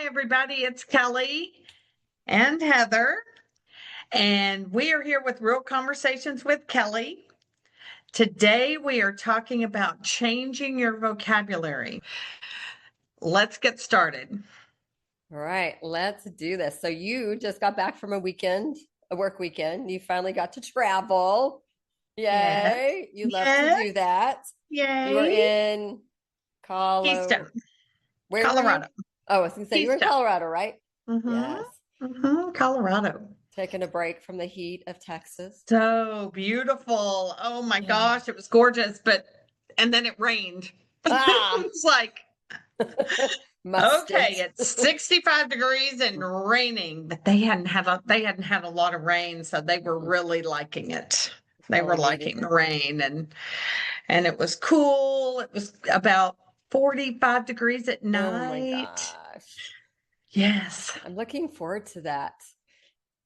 everybody. It's Kelly and Heather, and we are here with Real Conversations with Kelly. Today, we are talking about changing your vocabulary. Let's get started. All right, let's do this. So you just got back from a work weekend. You finally got to travel. Yes, Yay. You love to yes, do that. You were yay. in Colorado. Keystone, Where were you? Colorado. Oh, I was going to say you were in Keystone. Colorado, right? Mm-hmm. Yes. Colorado. Taking a break from the heat of Texas. So beautiful. Oh my Yeah. gosh, it was gorgeous, and then it rained. Ah, It's like, must okay, it? it's 65 degrees and raining, but they hadn't had a lot of rain, so they were really liking it. They were Probably needed liking the it. rain and it was cool. It was about 45 degrees at Oh my night. gosh. Yes. I'm looking forward to that.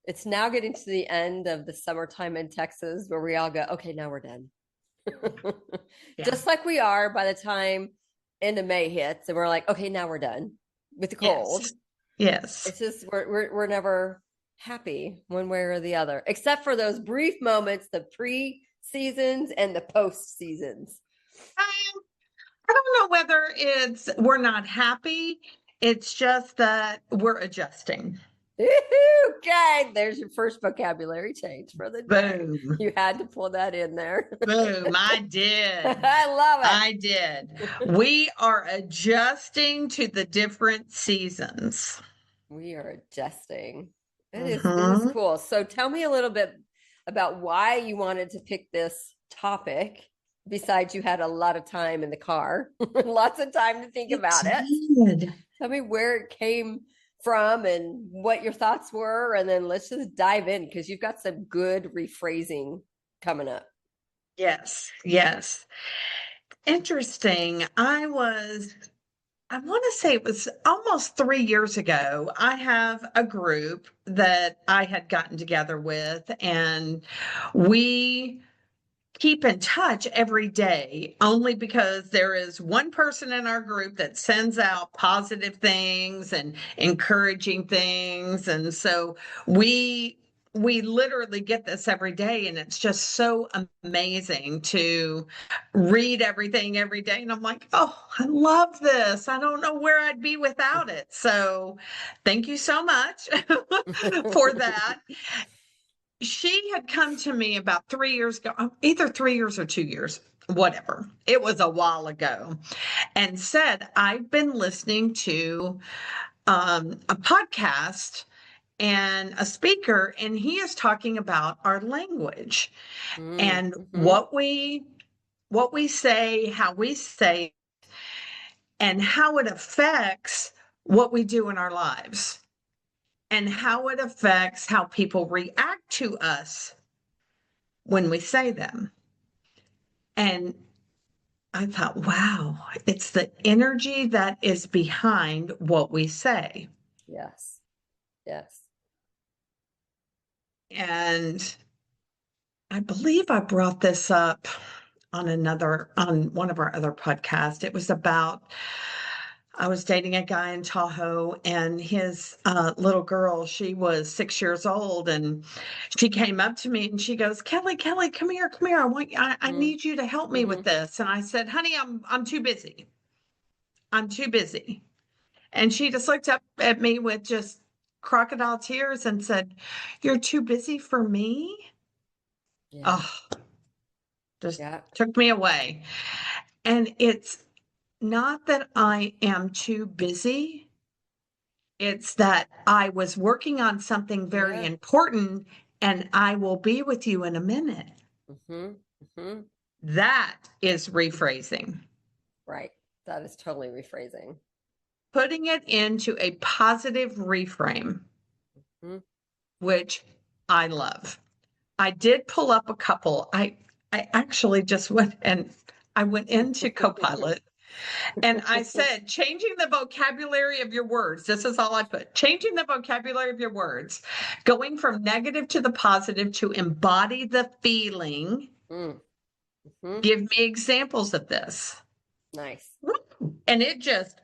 It's now getting to the end of the summertime in Texas where we all go, okay, now we're done. Yeah. Just like we are by the time end of May hits, and we're like, okay, now we're done with the cold. Yes. Yes. It's just we're never happy one way or the other, except for those brief moments, the pre seasons and the post seasons. Um, I don't know whether it's we're not happy. It's just that we're adjusting. Okay, there's your first vocabulary change for the day. Boom. You had to pull that in there. Boom. I did. I love it. I did. We are adjusting to the different seasons. We are adjusting. It is Mhm. cool. So tell me a little bit about why you wanted to pick this topic, besides you had a lot of time in the car, lots of time to think It about it. did. Tell me where it came from and what your thoughts were, and then let's just dive in because you've got some good rephrasing coming up. Yes. Yes. Interesting. I want to say it was almost 3 years ago. I have a group that I had gotten together with, and we keep in touch every day only because there is one person in our group that sends out positive things and encouraging things. And so we literally get this every day, and it's just so amazing to read everything every day. And I'm like, oh, I love this. I don't know where I'd be without it. So thank you so much for that. She had come to me about 3 years ago, either 3 years or 2 years, whatever. It was a while ago, and said, I've been listening to a podcast and a speaker, and he is talking about our language and Mm-hmm. what we say, how we say, and how it affects what we do in our lives and how it affects how people react to us when we say them. And I thought, wow, it's the energy that is behind what we say. Yes. Yes. And I believe I brought this up on one of our other podcasts. It was about I was dating a guy in Tahoe, and his little girl, she was 6 years old, and she came up to me and she goes, Kelly, Kelly, come here, come here. I need you to help me Mm-hmm. with this. And I said, honey, I'm too busy. I'm too busy. And she just looked up at me with just crocodile tears and said, you're too busy for me? Yeah. Oh, just Yeah. took me away. And it's not that I am too busy. It's that I was working on something very Yeah. important, and I will be with you in a minute. Mm-hmm. Mm-hmm. That is rephrasing, Right. That is totally rephrasing. putting it into a positive reframe, Mm-hmm. which I love. I did pull up a couple. I actually just went into Copilot and I said, changing the vocabulary of your words. This is all I put. Changing the vocabulary of your words, going from negative to the positive to embody the feeling. Mm-hmm. Give me examples of this. Nice. And it just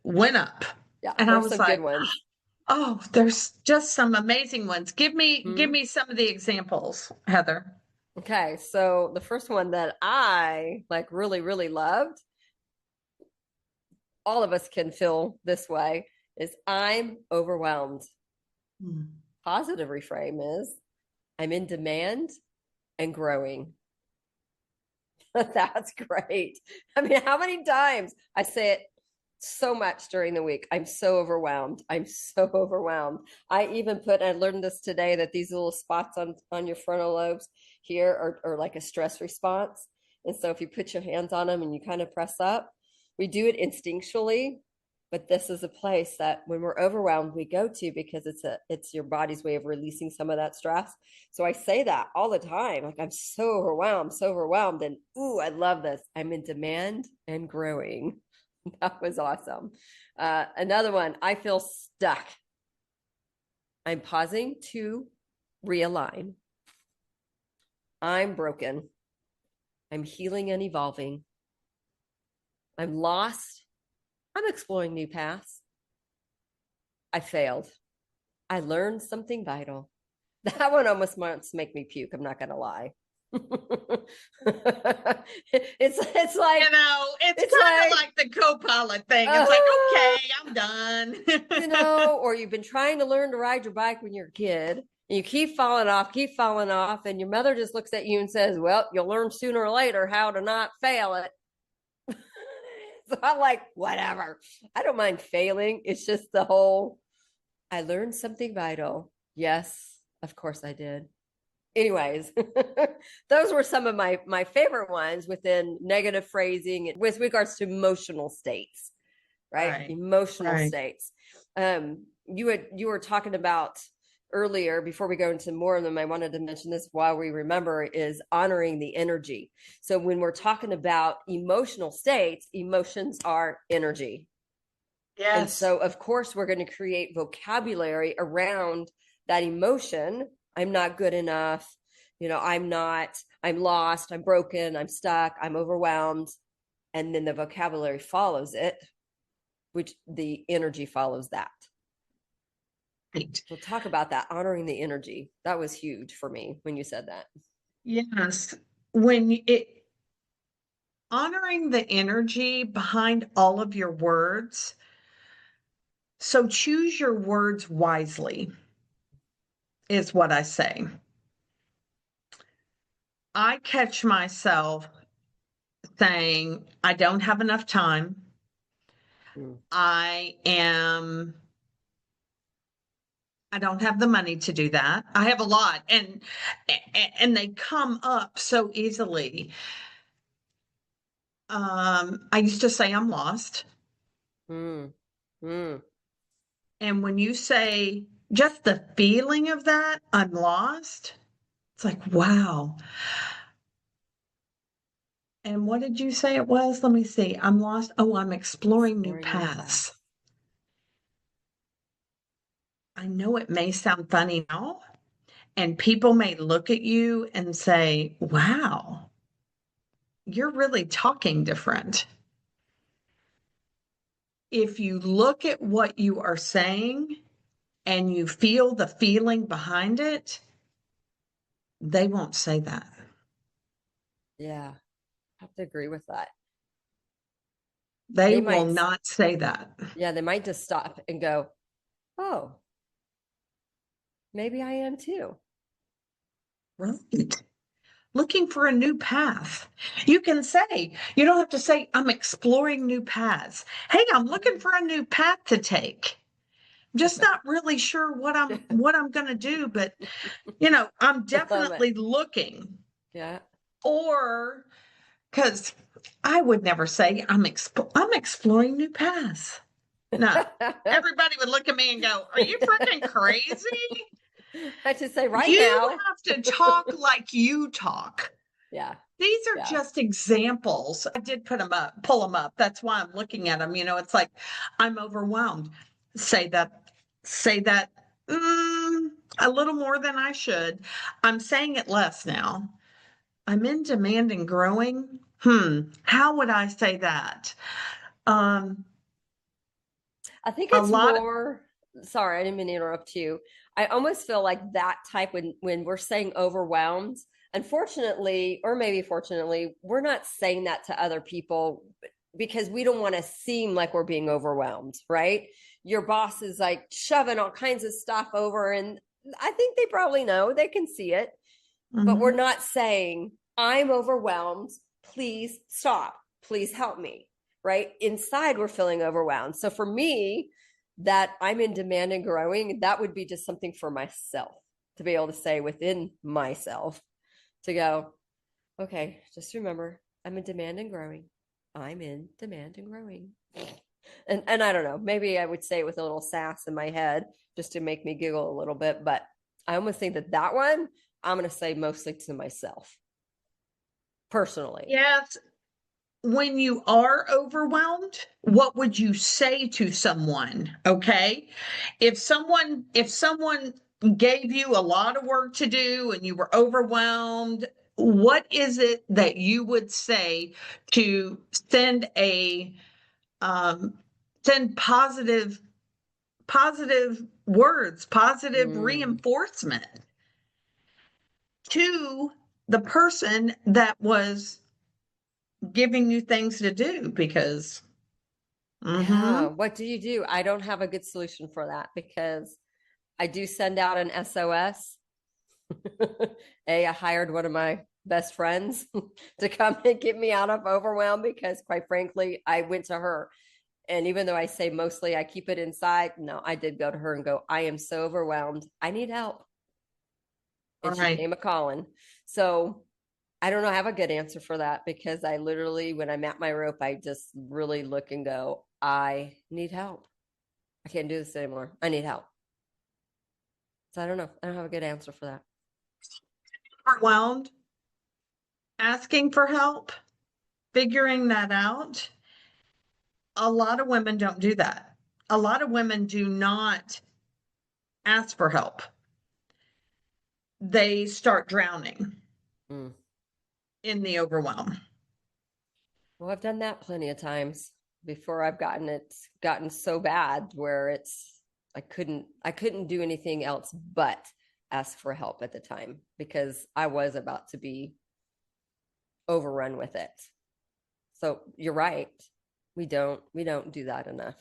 went up. Yeah, And I there's was some good like, ones. oh, there's just some amazing ones. Give Hmm. me some of the examples, Heather. Okay, so the first one that I like really, really loved, all of us can feel this way, is I'm overwhelmed. Hmm. Positive reframe is I'm in demand and growing. That's great. I mean, how many times I say it so much during the week? I'm so overwhelmed. I'm so overwhelmed. I even put, I learned this today, that these little spots on your frontal lobes here are like a stress response. And so if you put your hands on them and you kind of press up, we do it instinctually, but this is a place that when we're overwhelmed we go to, because it's your body's way of releasing some of that stress. So I say that all the time, like I'm so overwhelmed, and ooh, I love this, I'm in demand and growing. That was awesome. Another one, I feel stuck. I'm pausing to realign. I'm broken. I'm healing and evolving. I'm lost. I'm exploring new paths. I failed. I learned something vital. That one almost wants to make me puke. I'm not going to lie. It's like, It's it's kind of like, like the co-pilot thing. It's like, uh, okay, I'm done. or you've been trying to learn to ride your bike when you're a kid, and you keep falling off, and your mother just looks at you and says, "Well, you'll learn sooner or later how to not fail it." So I'm like, whatever. I don't mind failing. It's just the whole, I learned something vital. Yes, of course I did. Anyways, those were some of my favorite ones within negative phrasing with regards to emotional states, right? Right, Emotional right. states. You were talking about earlier, before we go into more of them, I wanted to mention this while we remember, is honoring the energy. So when we're talking about emotional states, emotions are energy. And Yes. so, of course, we're going to create vocabulary around that emotion. I'm not good enough. I'm lost, I'm broken, I'm stuck, I'm overwhelmed. And then the vocabulary follows it, which the energy follows that. Right. So, talk about that, honoring the energy. That was huge for me when you said that. Yes. When it honoring the energy behind all of your words. So choose your words wisely, is what I say. I catch myself saying, I don't have enough time. Mm. I am, I don't have the money to do that. I have a lot and they come up so easily. I used to say I'm lost. Mm. Mm. And when you say just the feeling of that, I'm lost, it's like, wow. And what did you say it was? Let me see. I'm lost. Oh, I'm exploring new Exploring new paths. paths. I know it may sound funny now, and people may look at you and say, wow, you're really talking different. If you look at what you are saying and you feel the feeling behind it, they won't say that. Yeah, I have to agree with that. They They will might, not say that. yeah, they might just stop and go, oh, maybe I am too. Right. Looking for a new path. You can say, you don't have to say, I'm exploring new paths. Hey, I'm looking for a new path to take. I'm just not really sure what I'm going to do, but I'm I love it. definitely looking. Yeah. Or because I would never say I'm exploring new paths. No. Everybody would look at me and go, are you freaking crazy? I just say right You now. have to talk like you talk. Yeah. These are Yeah. just examples. I did pull them up. That's why I'm looking at them. It's like I'm overwhelmed. Say that, say that a little more than I should. I'm saying it less now. I'm in demand and growing. How would I say that? Um, I think A it's lot of, more, sorry, I didn't mean to interrupt you. I almost feel like that type when we're saying overwhelmed, unfortunately, or maybe fortunately, we're not saying that to other people because we don't want to seem like we're being overwhelmed, right? Your boss is like shoving all kinds of stuff over, and I think they probably know, they can see it, but we're Mhm. not saying, I'm overwhelmed. Please stop. Please help me. Right? Inside, we're feeling overwhelmed. So for me, that I'm in demand and growing, that would be just something for myself to be able to say within myself to go, okay, just remember, I'm in demand and growing. I'm in demand and growing. And I don't know, maybe I would say it with a little sass in my head just to make me giggle a little bit, but I almost think that that one I'm going to say mostly to myself personally. Yes. When you are overwhelmed, what would you say to someone? Okay. If someone gave you a lot of work to do and you were overwhelmed, what is it that you would say to um, send positive words, positive Mm, reinforcement to the person that was giving you things to do? Because yeah. mhm. What do you do? I don't have a good solution for that because I do send out an SOS. I hired one of my best friends to come and get me out of overwhelm because, quite frankly, I went to her. And even though I say mostly I keep it inside, no, I did go to her and go, I am so overwhelmed. I need help. All And she right. came a calling. So I don't know. I have a good answer for that because I literally, when I'm at my rope, I just really look and go, I need help. I can't do this anymore. I need help. So I don't know. I don't have a good answer for that. Overwhelmed, asking for help, figuring that out. A lot of women don't do that. A lot of women do not ask for help. They start drowning Mm. in the overwhelm. Well, I've done that plenty of times before I've gotten so bad where it's I couldn't do anything else but ask for help at the time because I was about to be overrun with it. So you're right. We don't do that enough.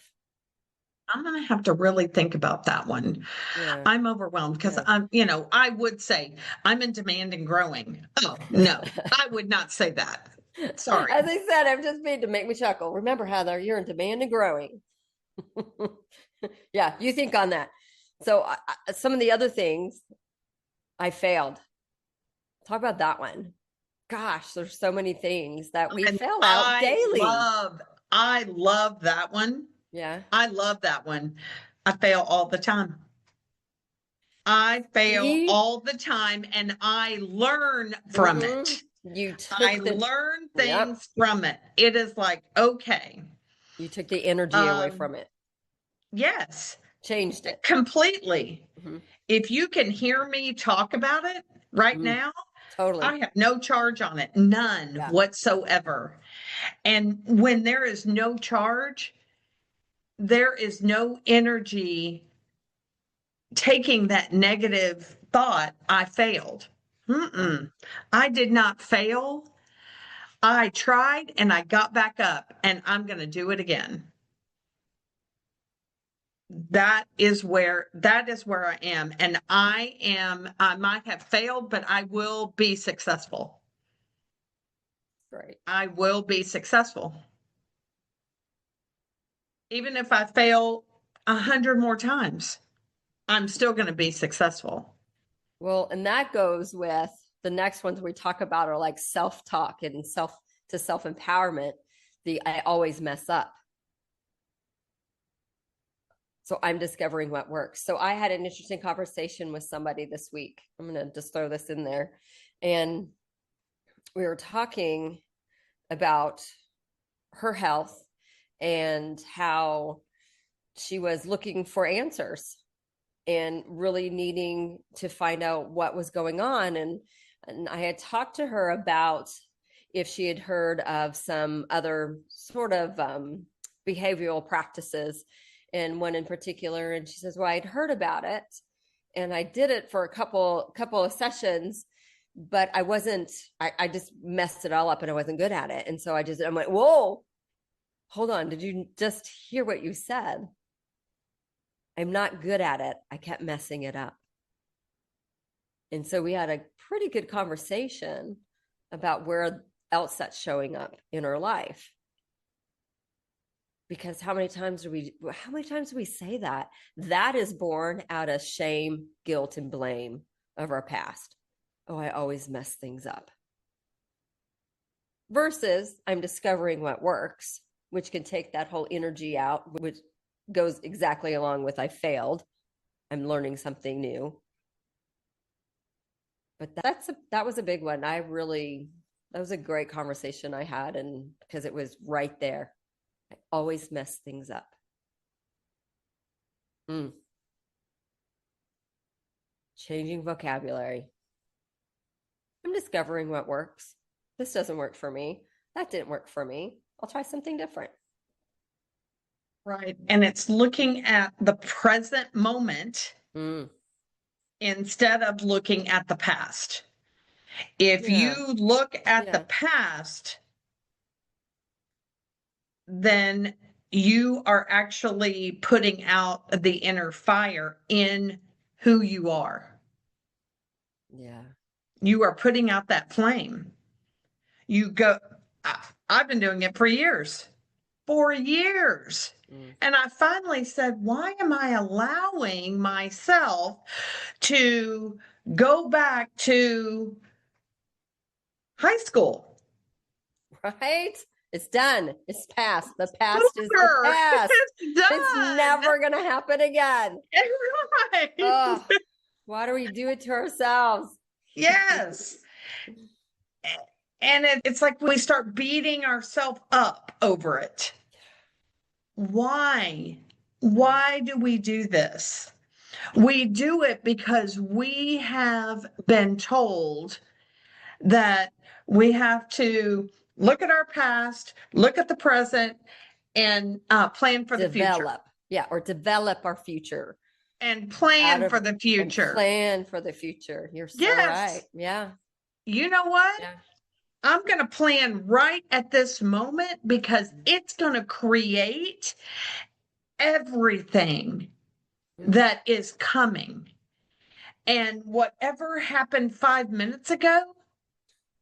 I'm going to have to really think about that one. Yeah. I'm overwhelmed because Yeah. I would say I'm in demand and growing. Oh, no, I would not say that. Sorry. As I said, I'm just made to make me chuckle. Remember, Heather, you're in demand and growing. Yeah, you think on that. So some of the other things I failed. Talk about that one. Gosh, there's so many things that we And fail out daily. I love that one. Yeah. I love that one. I fail all the time. I fail See? all the time and I learn from Mm-hmm. it. You I took the, learn yep, things from it. It is like, okay, you took the energy away um, from it, yes, changed it. completely. Mm-hmm. If you can hear me talk about it right Mm, now, totally. I have no charge on it, none Yeah. whatsoever. And when there is no charge, there is no energy taking that negative thought, I failed. Yeah. Mm-mm. I did not fail. I tried and I got back up and I'm going to do it again. That is where I am. And I might have failed, but I will be successful. Great. I will be successful. Even if I fail 100 more times, I'm still going to be successful. Well, and that goes with the next ones we talk about are like self-talk and self empowerment. The I always mess up. So I'm discovering what works. So I had an interesting conversation with somebody this week. I'm going to just throw this in there. And we were talking about her health and how she was looking for answers and really needing to find out what was going on. And I had talked to her about if she had heard of some other sort of behavioral practices. and one in particular. And she says, well, I'd heard about it and I did it for a couple of sessions, but I just messed it all up and I wasn't good at it. And so I'm like, whoa, hold on. Did you just hear what you said? I'm not good at it. I kept messing it up. And so we had a pretty good conversation about where else that's showing up in her life. Because how many times do we say that? That is born out of shame, guilt, and blame of our past. Oh, I always mess things up. Versus I'm discovering what works, which can take that whole energy out, which goes exactly along with I failed. I'm learning something new. But that was a big one. That was a great conversation I had, and because it was right there. I always mess things up. Changing vocabulary. I'm discovering what works. This doesn't work for me. That didn't work for me. I'll try something different. Right. And it's looking at the present moment instead of looking at the past. If you look at the past, then you are actually putting out the inner fire in who you are. Yeah. You are putting out that flame. I've been doing it for years. And I finally said, why am I allowing myself to go back to high school? Right? It's done. It's past. The past is the past. It's done. It's never going to happen again. Right. Oh, why do we do it to ourselves? Yes. And it's like we start beating ourselves up over it. Why? Why do we do this? We do it because we have been told that we have to look at our past, look at the present, and plan for the future. Yeah, or develop our future. And plan for the future. Plan for the future. You're so right. Yeah. You know what? Yeah. I'm going to plan right at this moment because it's going to create everything that is coming. And whatever happened 5 minutes ago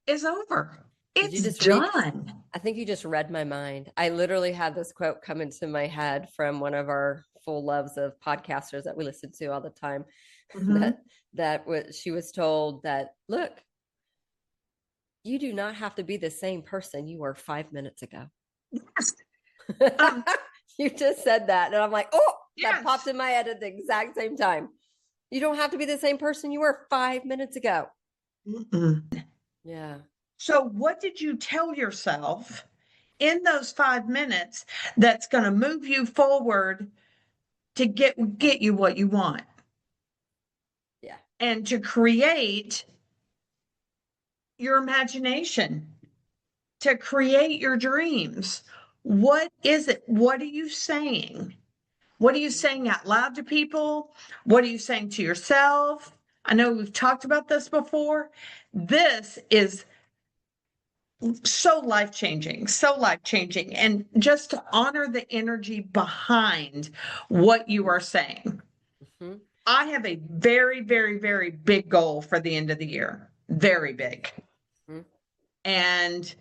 is over. It's done. I think you just read my mind. I literally had this quote come into my head from one of our full loves of podcasters that we listen to all the time. She was told that, look, you do not have to be the same person you were 5 minutes ago. Yes. You just said that. And I'm like, oh, that popped in my head at the exact same time. You don't have to be the same person you were 5 minutes ago. Yeah. So what did you tell yourself in those 5 minutes that's going to move you forward to get you what you want? Yeah. And to create your imagination, to create your dreams. What is it? What are you saying? What are you saying out loud to people? What are you saying to yourself? I know we've talked about this before. This is so life-changing. And just to honor the energy behind what you are saying. I have a very, very, very big goal for the end of the year. Very big. And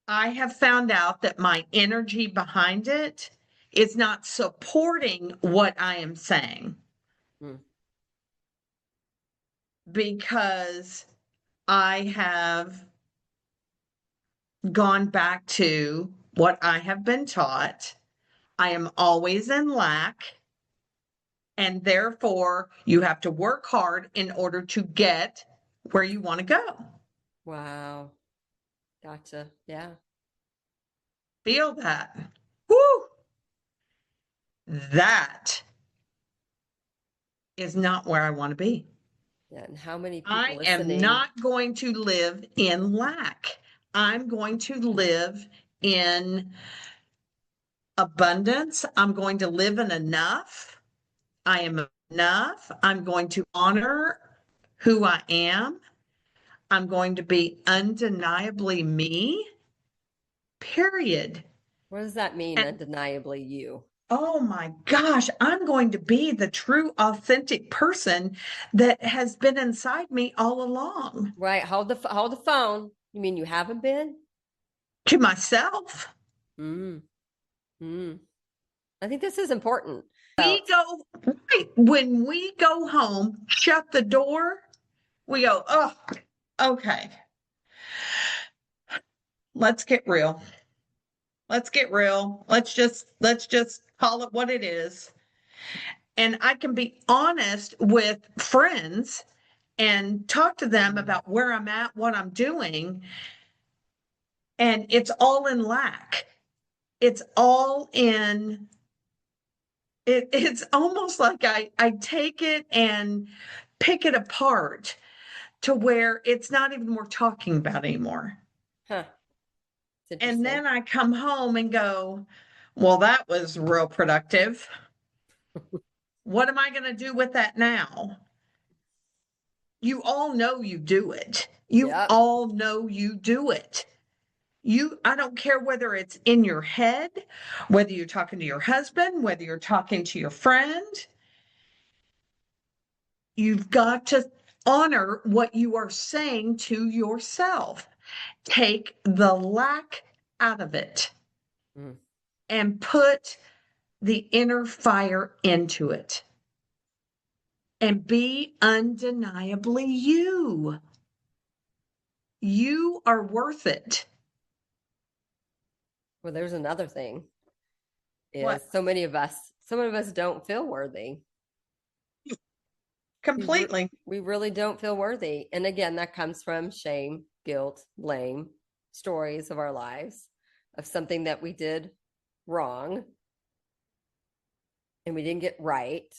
I have found out that my energy behind it is not supporting what I am saying. Because I have gone back to what I have been taught. I am always in lack. And therefore, you have to work hard in order to get where you want to go. Wow. Gotcha. Yeah. Feel that. Woo! That is not where I want to be. Yeah. And how many people I am not going to live in lack. I'm going to live in abundance. I'm going to live in enough. I am enough. I'm going to honor who I am. I'm going to be undeniably me, period. What does that mean, And undeniably you? oh my gosh, I'm going to be the true, authentic person that has been inside me all along Right. Hold the phone. You mean you haven't been? to myself. Mm, mm. I think this is important. We About go, right, when we go home, shut the door, we go, oh, okay, let's get real. Let's get real. Let's just call it what it is. And I can be honest with friends and talk to them about where I'm at, what I'm doing, and it's all in lack. It's all in it's almost like I take it and pick it apart to where it's not even worth talking about anymore. huh. It's And interesting. then I come home and go, well, that was real productive. What am I going to do with that now? You all know you do it. You Yep. all know you do it. I don't care whether it's in your head, whether you're talking to your husband, whether you're talking to your friend, you've got to honor what you are saying to yourself. Take the lack out of it Mm. and put the inner fire into it and be undeniably you. You are worth it. Well, there's another thing is What? some of us don't feel worthy. Completely. We really don't feel worthy. And again, that comes from shame, guilt, blame, stories of our lives of something that we did wrong and we didn't get right.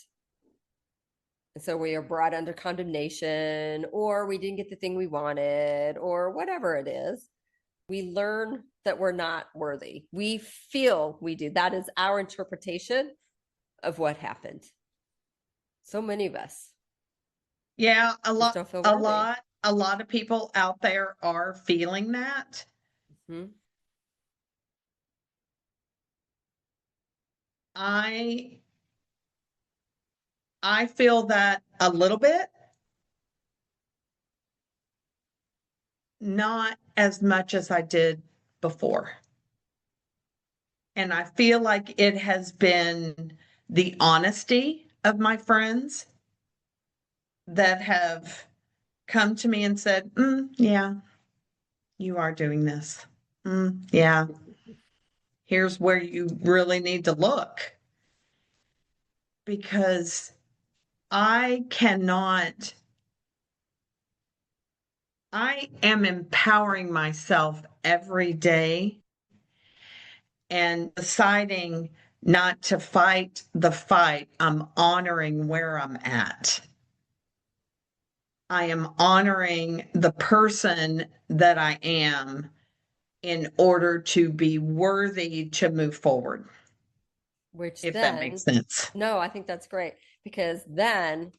And so we are brought under condemnation, or we didn't get the thing we wanted, or whatever it is. We learn that we're not worthy. We feel we do. That is our interpretation of what happened. So many of us Yeah, just don't feel a worthy. lot, a lot of people out there are feeling that. Hmm. I I feel that a little bit, not as much as I did before. And I feel like it has been the honesty of my friends that have come to me and said, yeah, you are doing this. Yeah, here's where you really need to look because I cannot, I am empowering myself every day and deciding not to fight the fight. I'm honoring where I'm at. I am honoring the person that I am in order to be worthy to move forward, Which if that makes then, sense. no, I think that's great because then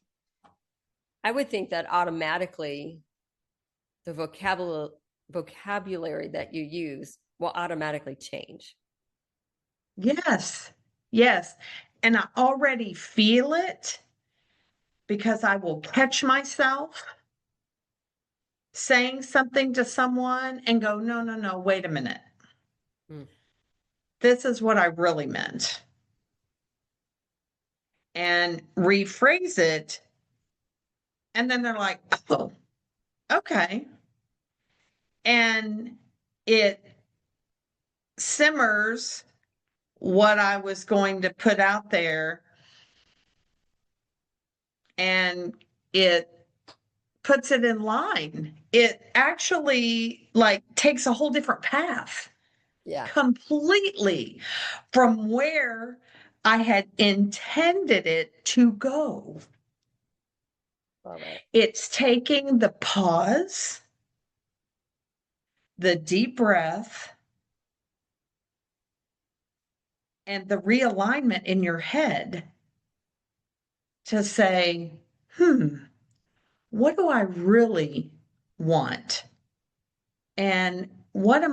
I would think that automatically the vocabulary that you use will automatically change. Yes, yes. And I already feel it because I will catch myself saying something to someone and go, no, no, no, wait a minute. Mm. This is what I really meant. And rephrase it. And then they're like, oh, okay. And it simmers what I was going to put out there and it puts it in line. It actually like takes a whole different path Yeah. completely from where I had intended it to go. Love it. It's taking the pause, the deep breath, and the realignment in your head to say, what do I really want? And what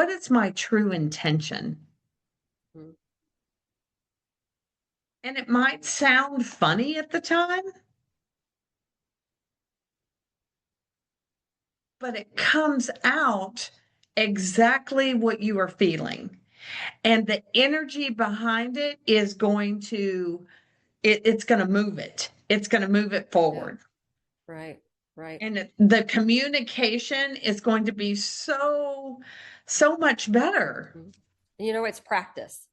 is my true intention? Mm. And it might sound funny at the time, but it comes out exactly what you are feeling. And the energy behind it is it's going to move it. It's going to move it Yeah. forward. Right. Right. And the communication is going to be so much better. Mm. You know, it's practice.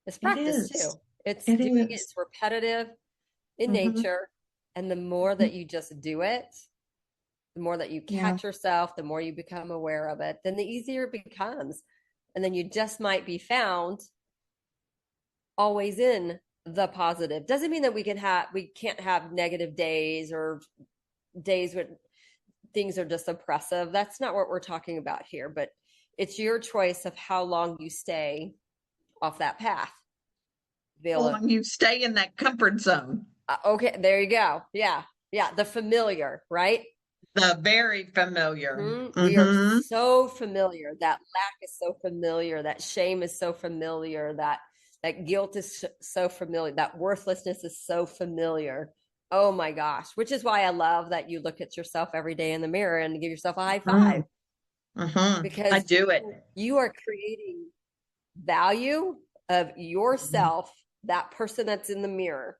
It's It practice is. too. It's It doing it, is. it's repetitive in Hmm. nature. And the more that you just do it, the more that you Yeah. catch yourself, the more you become aware of it, then the easier it becomes. And then you just might be found always in the positive. Doesn't mean that we can't have negative days or days when things are just oppressive. That's not what we're talking about here, but it's your choice of how long you stay off that path. How Villa. long you stay in that comfort zone. Okay, there you go. Yeah. Yeah, the familiar, right? The very familiar. We are Hmm. so familiar. That lack is so familiar. That shame is so familiar. That guilt is so familiar. That worthlessness is so familiar. Oh my gosh! Which is why I love that you look at yourself every day in the mirror and give yourself a high Hmm. five, I because do it. you are creating value of Mhm. yourself. That person that's in the mirror.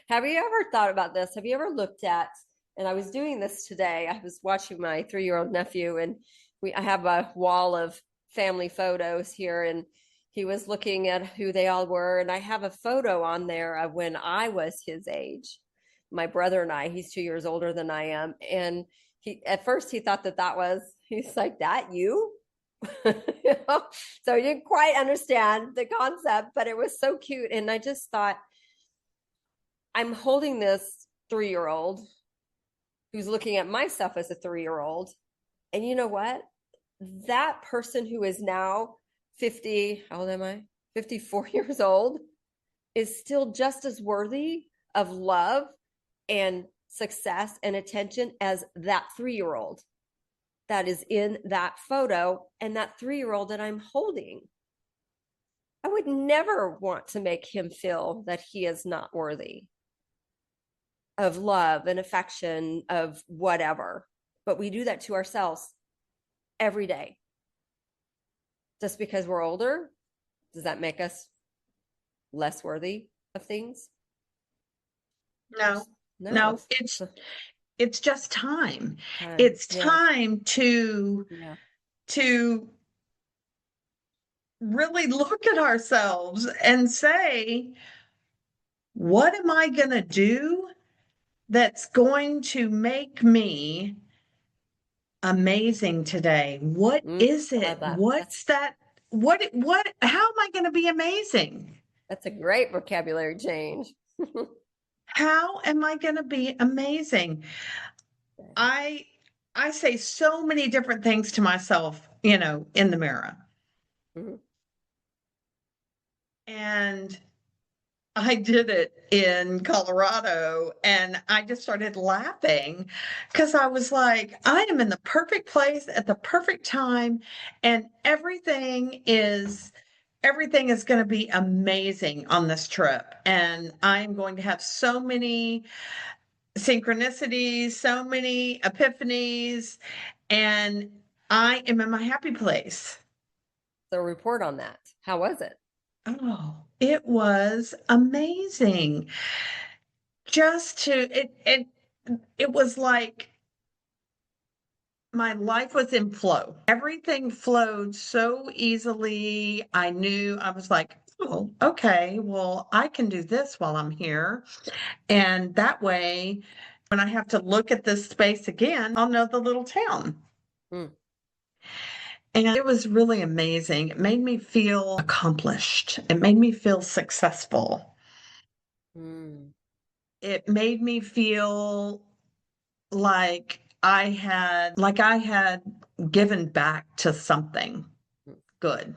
Have you ever thought about this? Have you ever looked at, and I was doing this today, I was watching my 3-year-old nephew, and I have a wall of family photos here, and he was looking at who they all were. And I have a photo on there of when I was his age, my brother and I, he's 2 years older than I am. And at first he thought he's like, that you? You know? So he didn't quite understand the concept, but it was so cute. And I just thought, I'm holding this 3-year-old who's looking at myself as a 3-year-old. And you know what? That person who is now 50, how old am I? 54 years old is still just as worthy of love and success and attention as that 3-year-old that is in that photo and that 3-year-old that I'm holding. I would never want to make him feel that he is not worthy of love and affection, of whatever. But we do that to ourselves every day. Just because we're older, does that make us less worthy of things? No, No, no, it's it's just time. time. It's Yeah. time Yeah. to really look at ourselves and say, what am I going to do that's going to make me amazing today? What is I love it? that. What's that? How am I going to be amazing? That's a great vocabulary change. How am I going to be amazing? I I say so many different things to myself, in the mirror. Mhm. And I did it in Colorado and I just started laughing because I was like, I am in the perfect place at the perfect time and everything is going to be amazing on this trip. And I'm going to have so many synchronicities, so many epiphanies, and I am in my happy place. So report on that. How was it? Oh, it was amazing. Just to it was like my life was in flow. Everything flowed so easily. I was like, oh, okay, well, I can do this while I'm here. And that way, when I have to look at this space again, I'll know the little town. Mm. And it was really amazing. It made me feel accomplished. It made me feel successful. Mm. It made me feel like I had given back to something Mm. good.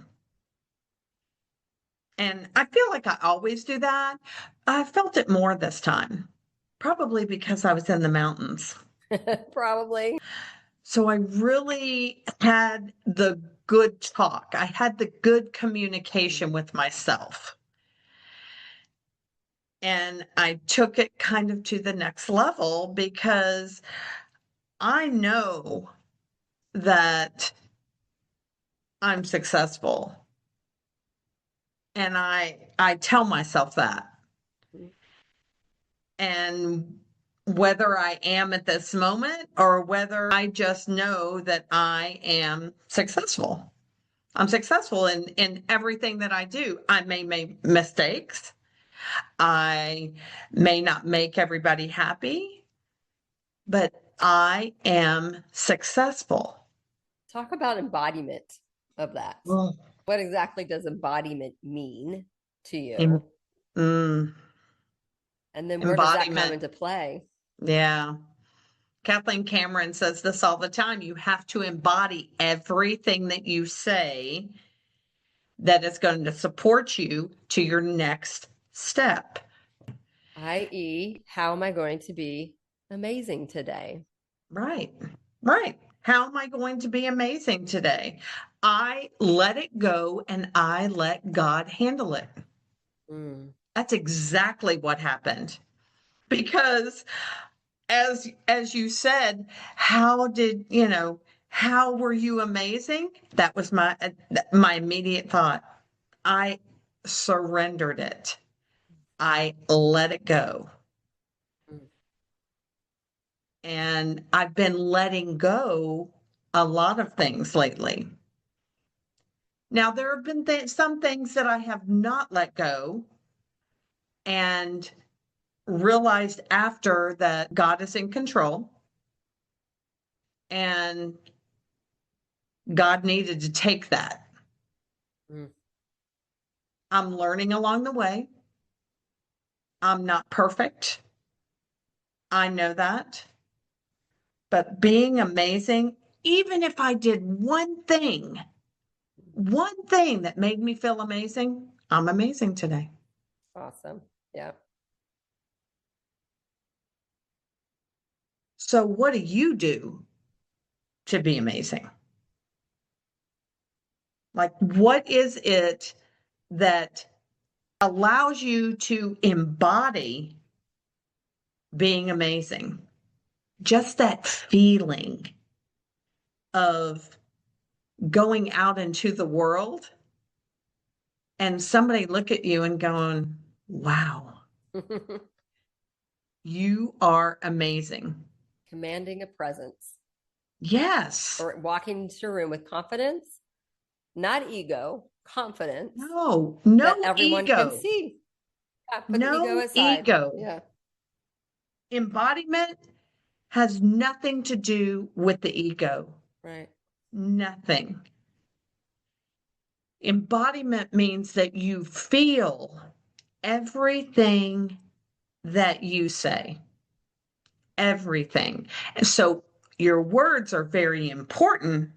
And I feel like I always do that. I felt it more this time, probably because I was in the mountains. Probably. So I really had the good talk. I had the good communication with myself. And I took it kind of to the next level because I know that I'm successful. And I tell myself that. And whether I am at this moment or whether I just know that I am successful. I'm successful in everything that I do. I may make mistakes. I may not make everybody happy, but I am successful. Talk about embodiment of that. Well, What exactly does embodiment mean to em- you? mm, And then where does that come embodiment. into play? Yeah. Kathleen Cameron says this all the time. You have to embody everything that you say that is going to support you to your next step. I.e., how am I going to be amazing today? Right. Right. How am I going to be amazing today? I let it go and I let God handle it. Mm. That's exactly what happened. Because as you said, how did, how were you amazing? That was my immediate thought. I surrendered it. I let it go. Mm. And I've been letting go a lot of things lately. Now, there have been some things that I have not let go and realized after that God is in control and God needed to take that. Mm. I'm learning along the way. I'm not perfect. I know that. But being amazing, even if I did one thing that made me feel amazing, I'm amazing today. Awesome. Yeah. So, what do you do to be amazing? Like, what is it that allows you to embody being amazing? Just that feeling of going out into the world and somebody look at you and going, wow, you are amazing. Commanding a presence Yes. or walking into a room with confidence, not ego, confidence No, that no everyone can ego. see. Yeah, put the ego No aside. ego. Yeah, Embodiment has nothing to do with the ego. right. Nothing. Embodiment means that you feel everything that you say, everything. And so your words are very important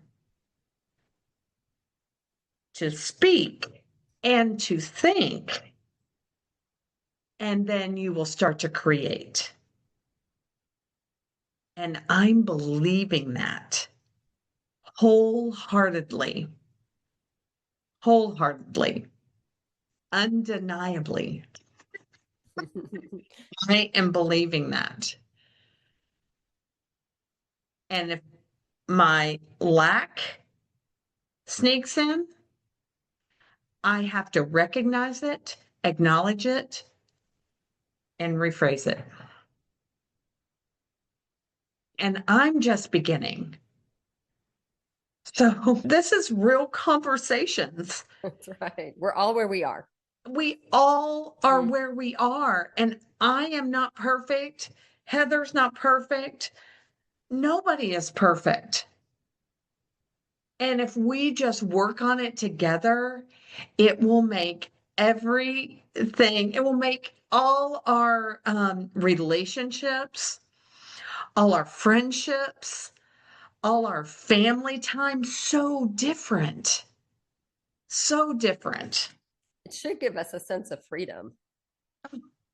to speak and to think, and then you will start to create. And I'm believing that wholeheartedly, wholeheartedly, undeniably. I am believing that. And if my lack sneaks in, I have to recognize it, acknowledge it, and rephrase it. And I'm just beginning. So this is real conversations. That's right. We're all where we are. We all are Mm. where we are. And I am not perfect. Heather's not perfect. Nobody is perfect. And if we just work on it together, it will make everything, it will make all our relationships, all our friendships, all our family time so different. So different. It should give us a sense of freedom.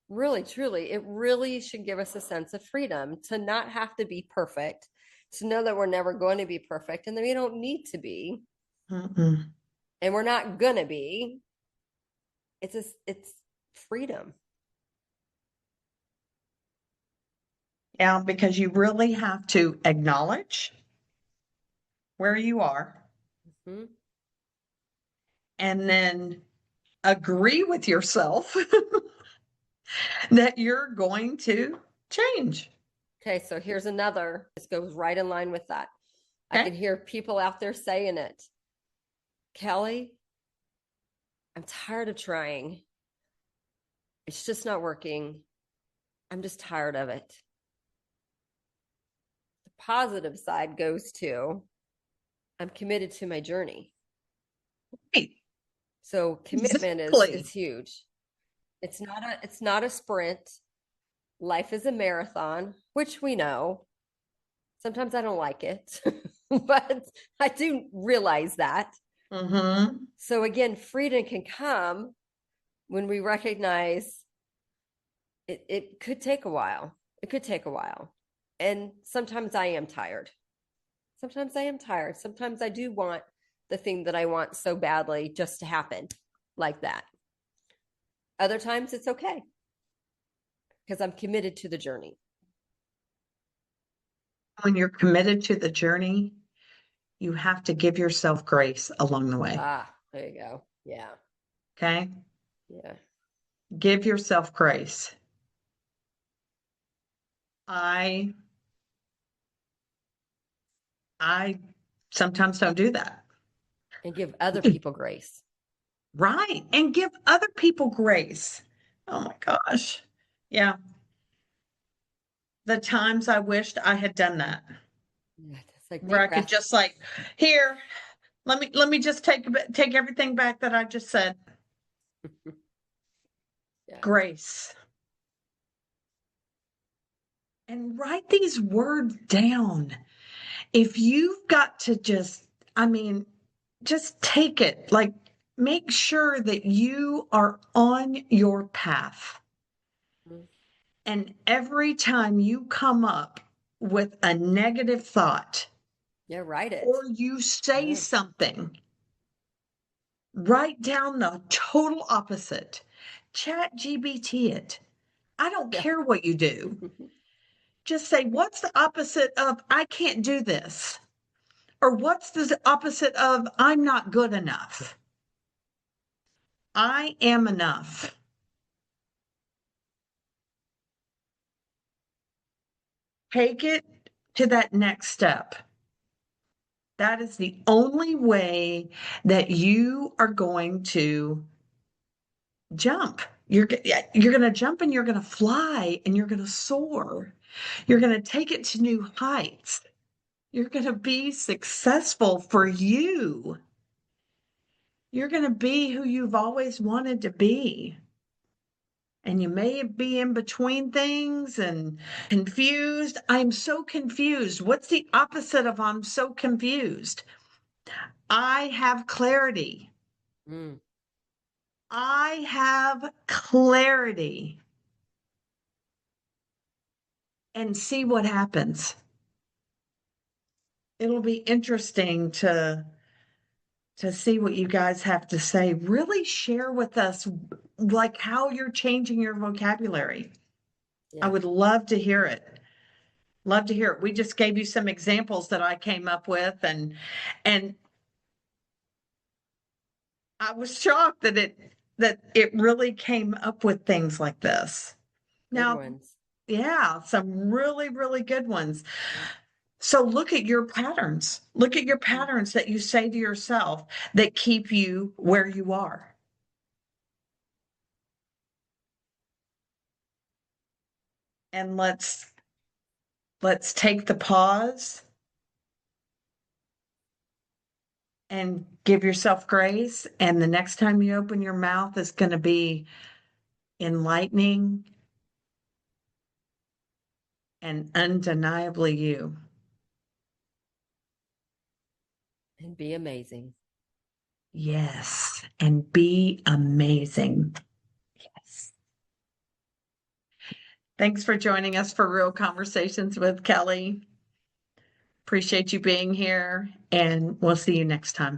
Really, truly, it really should give us a sense of freedom to not have to be perfect, to know that we're never going to be perfect and that we don't need to be, Mm-mm. and we're not gonna be. It's freedom. Yeah, because you really have to acknowledge where you are Mhm. and then agree with yourself that you're going to change. Okay, so here's another. This goes right in line with that. I Okay. can hear people out there saying it. Kelly, I'm tired of trying. It's just not working. I'm just tired of it. The positive side goes to I'm committed to my journey. Right. So commitment is Exactly. huge. It's not a sprint. Life is a marathon, which we know. Sometimes I don't like it, but I do realize that. Mm-hmm. So again, freedom can come when we recognize it could take a while. It could take a while. And sometimes I am tired. Sometimes I am tired. Sometimes I do want the thing that I want so badly just to happen like that. Other times it's okay because I'm committed to the journey. When you're committed to the journey, you have to give yourself grace along the way. Ah, there you go. Yeah. Okay. Yeah. Give yourself grace. I I sometimes don't do that. And give other people grace. Right. And give other people grace. Oh my gosh. Yeah. The times I wished I had done that. Yeah, it's like Where deep I could breath. just like, here, let me just take everything back that I just said. Yeah. Grace. And write these words down. If you've got to just, I mean, just take it. Like, make sure that you are on your path. Mm. And every time you come up with a negative thought Yeah, write it. or you say Yeah. something, write down the total opposite. Chat GBT it. I don't Yeah. care what you do. Just say, what's the opposite of I can't do this? Or what's the opposite of I'm not good enough? I am enough. Take it to that next step. That is the only way that you are going to jump. You're going to jump and you're going to fly and you're going to soar. You're going to take it to new heights. You're going to be successful for you. You're going to be who you've always wanted to be. And you may be in between things and confused. I'm so confused. What's the opposite of I'm so confused? I have clarity. Mm. I have clarity. And see what happens. It'll be interesting to see what you guys have to say. Really share with us like how you're changing your vocabulary. I Yeah. would love to hear it. Love to hear it. We just gave you some examples that I came up with and I was shocked that it really came up with things like this. Good Now, ones. yeah, some really, really good ones. Yeah. So look at your patterns. Look at your Mm. patterns that you say to yourself that keep you where you are. And let's take the pause and give yourself grace. And the next time you open your mouth is going to be enlightening and undeniably you. And be amazing. Yes. And be amazing. Yes. Thanks for joining us for Real Conversations with Kelly. Appreciate you being here, and we'll see you next time.